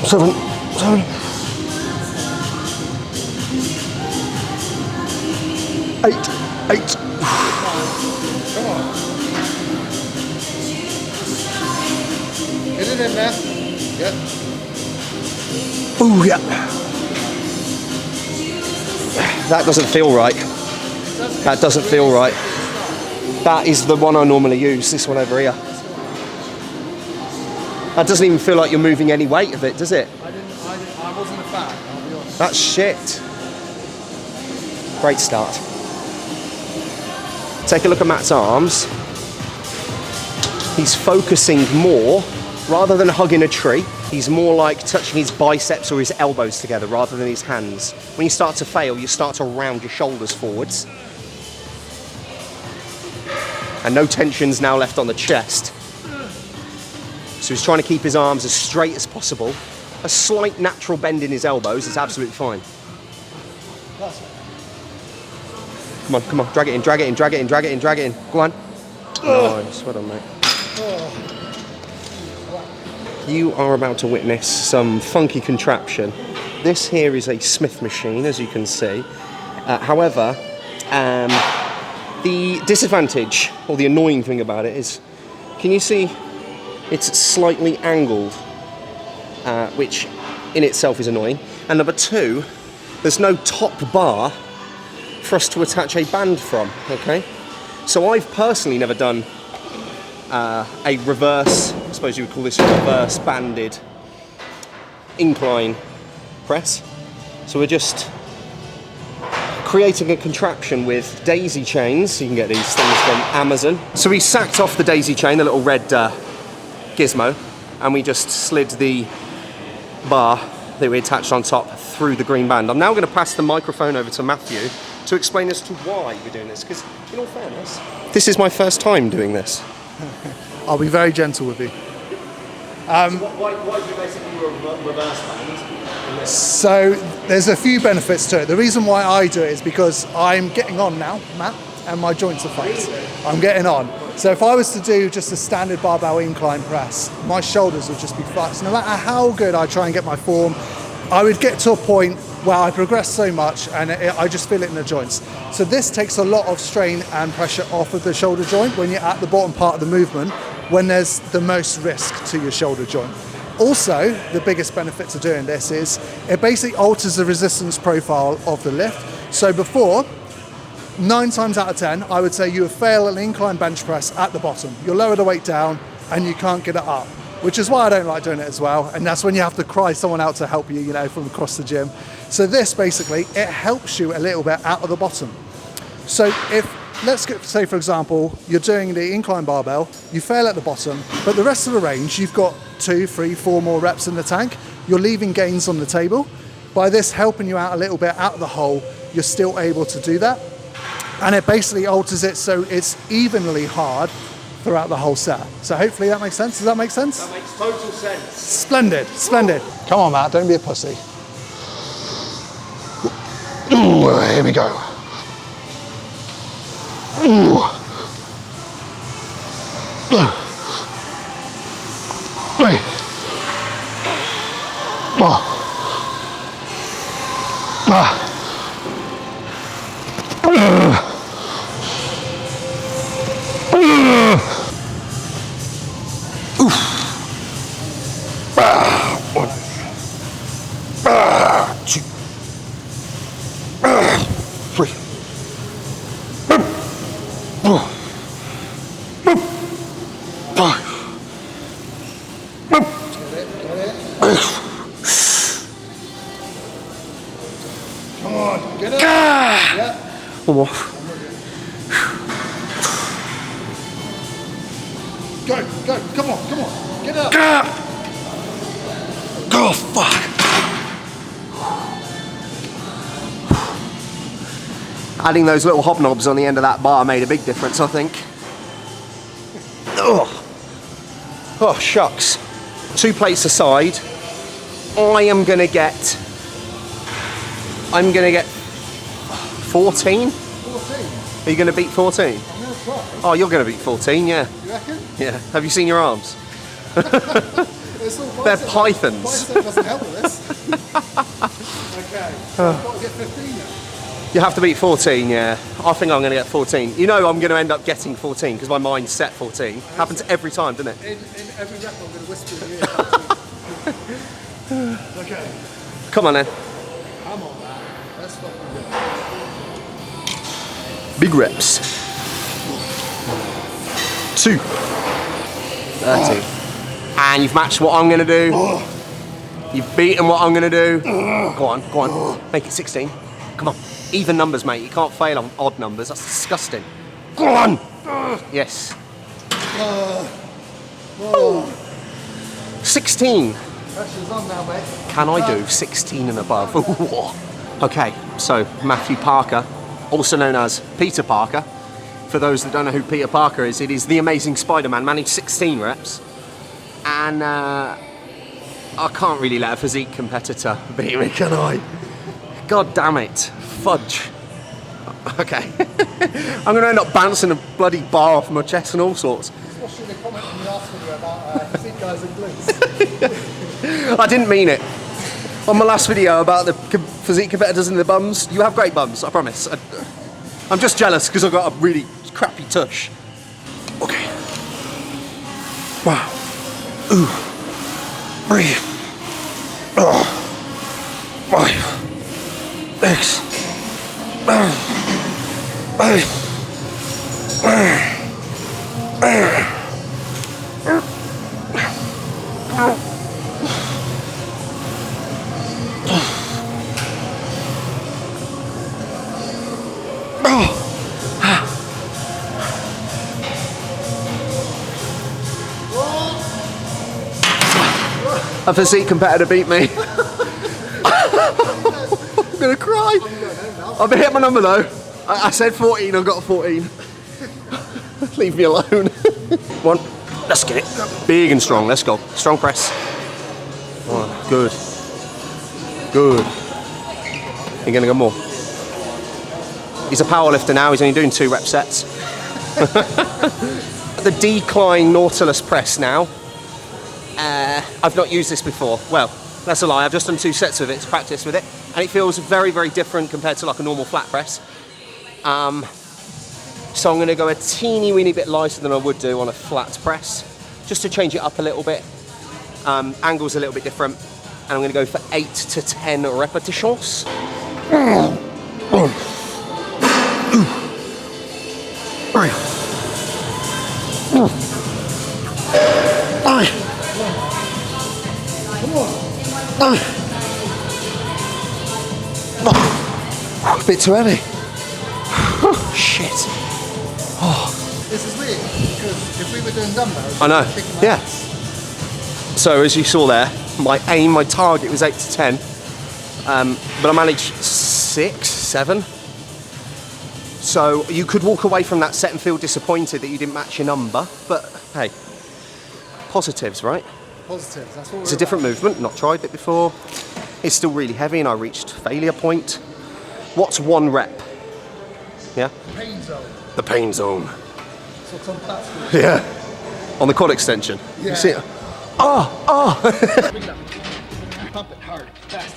7, 8. Come on. Get it in there. Yep. Ooh, yeah. That doesn't feel right. That doesn't feel right. That is the one I normally use, this one over here. That doesn't even feel like you're moving any weight of it, does it? I wasn't a fan, I'll be honest. That's shit. Great start. Take a look at Matt's arms. He's focusing more, rather than hugging a tree, he's more like touching his biceps or his elbows together rather than his hands. When you start to fail, you start to round your shoulders forwards. And no tension's now left on the chest. So he's trying to keep his arms as straight as possible. A slight natural bend in his elbows is absolutely fine. Come on, come on, drag it in, drag it in, drag it in, drag it in, drag it in. Go on. Nice, well done, mate. You are about to witness some funky contraption. This here is a Smith machine, as you can see. However, the disadvantage, or the annoying thing about it is, can you see it's slightly angled, which in itself is annoying. And number two, there's no top bar for us to attach a band from, okay? So I've personally never done a reverse, I suppose you would call this a reverse banded incline press. So we're just creating a contraption with daisy chains. You can get these things from Amazon. So we sacked off the daisy chain, the little red gizmo, and we just slid the bar that we attached on top through the green band. I'm now going to pass the microphone over to Matthew to explain as to why we're doing this, because in all fairness, this is my first time doing this. I'll be very gentle with you. So why do you basically do a reverse band? So there's a few benefits to it. The reason why I do it is because I'm getting on now, Matt, and my joints are fucked. I'm getting on. So if I was to do just a standard barbell incline press, my shoulders would just be fucked. So no matter how good I try and get my form, I would get to a point where I progress so much and I just feel it in the joints. So this takes a lot of strain and pressure off of the shoulder joint when you're at the bottom part of the movement, when there's the most risk to your shoulder joint. Also, the biggest benefit to doing this is it basically alters the resistance profile of the lift. So before, 9 times out of 10, I would say you would fail an incline bench press at the bottom. You'll lower the weight down and you can't get it up, which is why I don't like doing it as well. And that's when you have to cry someone out to help you, from across the gym. So this basically, it helps you a little bit out of the bottom. So if, say for example, you're doing the incline barbell, you fail at the bottom, but the rest of the range, you've got 2, 3, 4 more reps in the tank, you're leaving gains on the table. By this helping you out a little bit out of the hole, you're still able to do that. And it basically alters it so it's evenly hard throughout the whole set. So hopefully that makes sense. Does that make sense? That makes total sense. Splendid, splendid. Come on, Matt, don't be a pussy. Ooh, here we go. Ooh. Wait. Ah. One. 2. 3. 4. 5. Come on, get it. Yeah. One more. Go, come on, get up. Oh, fuck. Adding those little hobnobs on the end of that bar made a big difference, I think. Oh, shucks. 2 plates aside, I'm gonna get 14. 14. Are you gonna beat 14? I'm gonna try. Oh, you're gonna beat 14, yeah. You reckon? Yeah. Have you seen your arms? There's They're pythons. Bicep doesn't help with this. Okay, so I've got to get 15 now. You have to beat 14, yeah. I think I'm going to get 14. You know I'm going to end up getting 14 because my mind's set 14. Happens every time, doesn't it? In every rep I'm going to whisper in your ear. Okay. Come on then. I'm on that. Let's fucking go. Big reps. 2. 30. And you've matched what I'm going to do. You've beaten what I'm going to do. Go on, go on. Make it 16. Come on. Even numbers, mate. You can't fail on odd numbers. That's disgusting. Go on. Yes. 16. Pressure's on now, mate. Can I do 16 and above? Okay, so Matthew Parker, also known as Peter Parker. For those that don't know who Peter Parker is, it is the Amazing Spider-Man, managed 16 reps. And I can't really let a physique competitor beat me, can I? God damn it. Fudge. Okay. I'm going to end up bouncing a bloody bar off my chest and all sorts. Just watching the comment in the last video about physique guys and glutes. I didn't mean it. On my last video about the physique competitors and the bums, you have great bums, I promise. I'm just jealous because I've got a really crappy tush. Okay. Wow. Ooh. Breathe. 5. 6. 'A physique competitor beat me. I'm gonna cry. I've hit my number though. I said 14, I've got a 14. Leave me alone. One, let's get it. Big and strong, let's go. Strong press. Oh, good. Good. You're gonna go more. He's a power lifter now, he's only doing 2 rep sets. The decline Nautilus press now. I've not used this before. Well, that's a lie. I've just done 2 sets of it to practice with it, and it feels very, very different compared to like a normal flat press. So I'm going to go a teeny weeny bit lighter than I would do on a flat press, just to change it up a little bit. Angle's a little bit different, and I'm going to go for 8 to 10 repetitions. A bit too heavy. Shit. Oh. This is weird because if we were doing dumbbells, I know. Yeah. Ass. So as you saw there, my aim, my target was 8 to 10, but I managed 6, 7. So you could walk away from that set and feel disappointed that you didn't match your number, but hey, positives, right? Positives. That's what It's a different movement, not tried it before. It's still really heavy and I reached failure point. What's 1 rep? Yeah? Pain zone. The pain zone. That's what's on flat. Yeah. On the quad extension. Yeah. You see it? Oh, oh. Bring it up. Pump it hard, fast.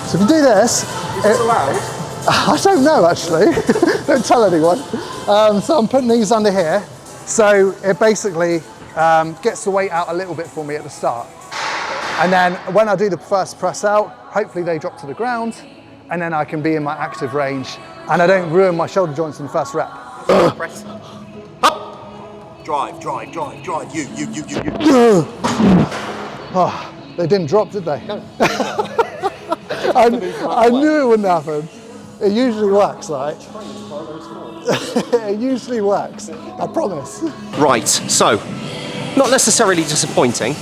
So if you do this, Is this allowed? I don't know actually. Don't tell anyone. So I'm putting these under here. So it basically gets the weight out a little bit for me at the start. And then when I do the first press out, hopefully they drop to the ground and then I can be in my active range and I don't ruin my shoulder joints in the first rep. Press. Up. Drive, drive, drive, drive. You. Oh, they didn't drop, did they? No. I knew it wouldn't happen. It usually works, right? It usually works, I promise. Right, so, not necessarily disappointing,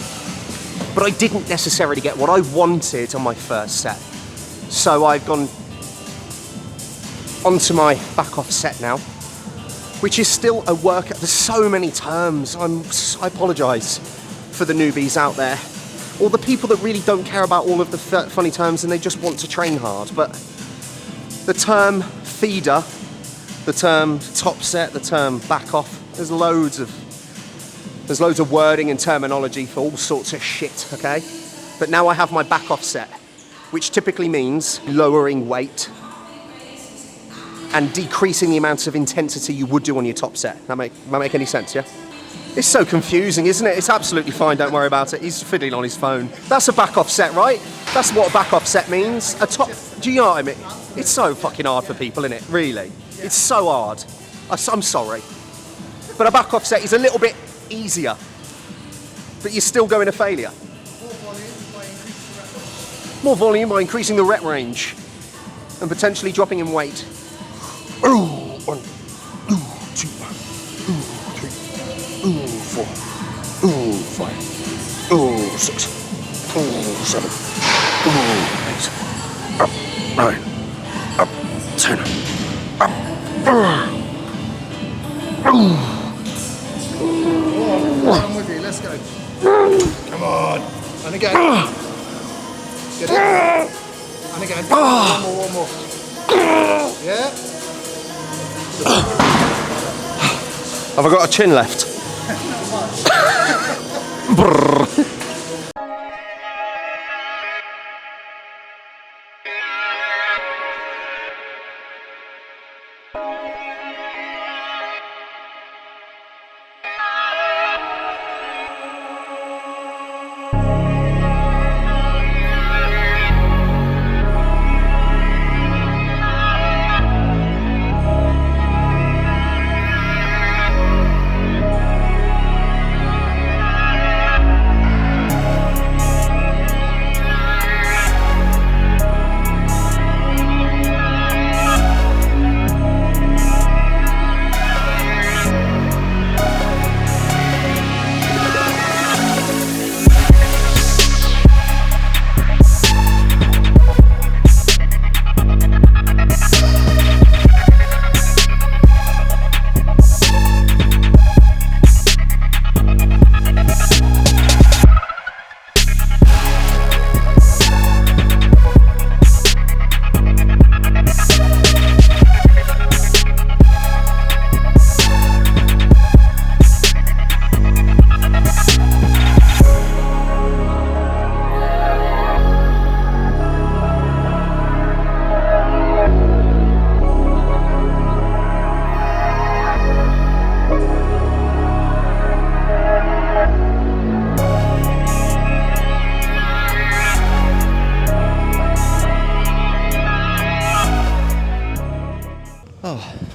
but I didn't necessarily get what I wanted on my first set. So I've gone onto my back off set now, which is still a workout. There's so many terms. I apologise for the newbies out there. or the people that really don't care about all of the funny terms and they just want to train hard. But the term feeder, the term top set, the term back off, there's loads of wording and terminology for all sorts of shit, okay? But now I have my back off set, which typically means lowering weight and decreasing the amount of intensity you would do on your top set. That make any sense, yeah? It's so confusing, isn't it? It's absolutely fine, don't worry about it. He's fiddling on his phone. That's a back off set, right? That's what a back off set means. A top, do you know what I mean? It's so fucking hard for people, isn't it? Really. It's so hard. I'm sorry. But a back off set is a little bit easier. But you're still going to failure. More volume by increasing the rep range. And potentially dropping in weight. Ooh, 1, 2, 3, 4, 5, 6, 7, 8, up, 9, up, 10, up. I'm with you, let's go. Come on. And again. Get it. And again. One more. Yeah. Have I got a chin left? Brrr.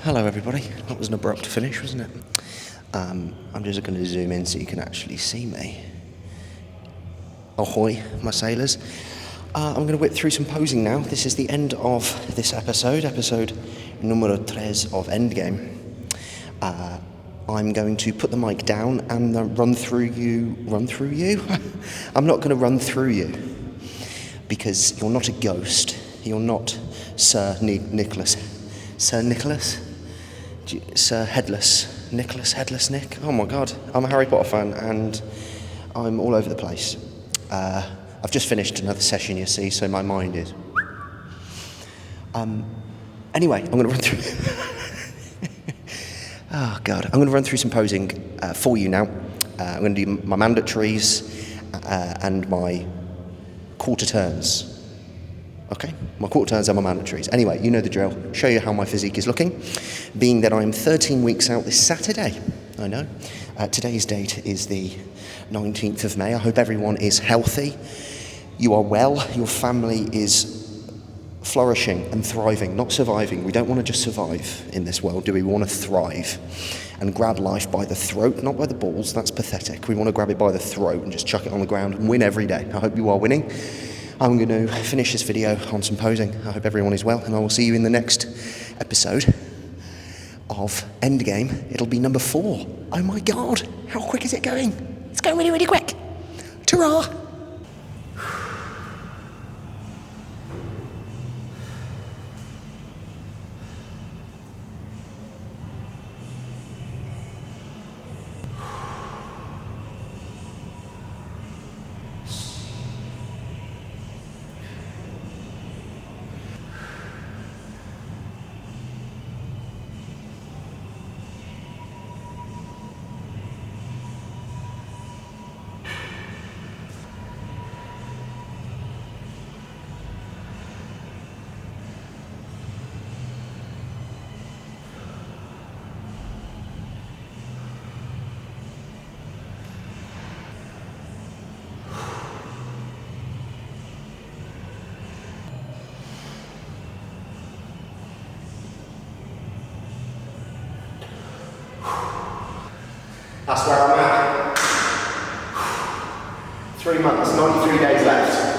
Hello everybody, that was an abrupt finish, wasn't it? I'm just going to zoom in so you can actually see me. Ahoy, my sailors. I'm going to whip through some posing now. This is the end of this episode numero 3 of EndGame. I'm going to put the mic down and run through you? I'm not going to run through you, because you're not a ghost. You're not Sir Nicholas? Sir Headless? Nicholas Headless Nick? Oh my god, I'm a Harry Potter fan and I'm all over the place. I've just finished another session, you see, so my mind is... Anyway, I'm going to run through... Oh god, I'm going to run through some posing for you now. I'm going to do my mandatories and my quarter turns. Okay, my quarter turns are my mandatories. Anyway, you know the drill. Show you how my physique is looking, being that I'm 13 weeks out this Saturday. I know. Today's date is the 19th of May. I hope everyone is healthy. You are well. Your family is flourishing and thriving, not surviving. We don't want to just survive in this world, do we? We want to thrive and grab life by the throat, not by the balls. That's pathetic. We want to grab it by the throat and just chuck it on the ground and win every day. I hope you are winning. I'm going to finish this video on some posing. I hope everyone is well, and I will see you in the next episode of EndGame. It'll be number 4. Oh my god, how quick is it going? It's going really, really quick. Ta-ra! That's where I'm at. 3 months, 93 days left.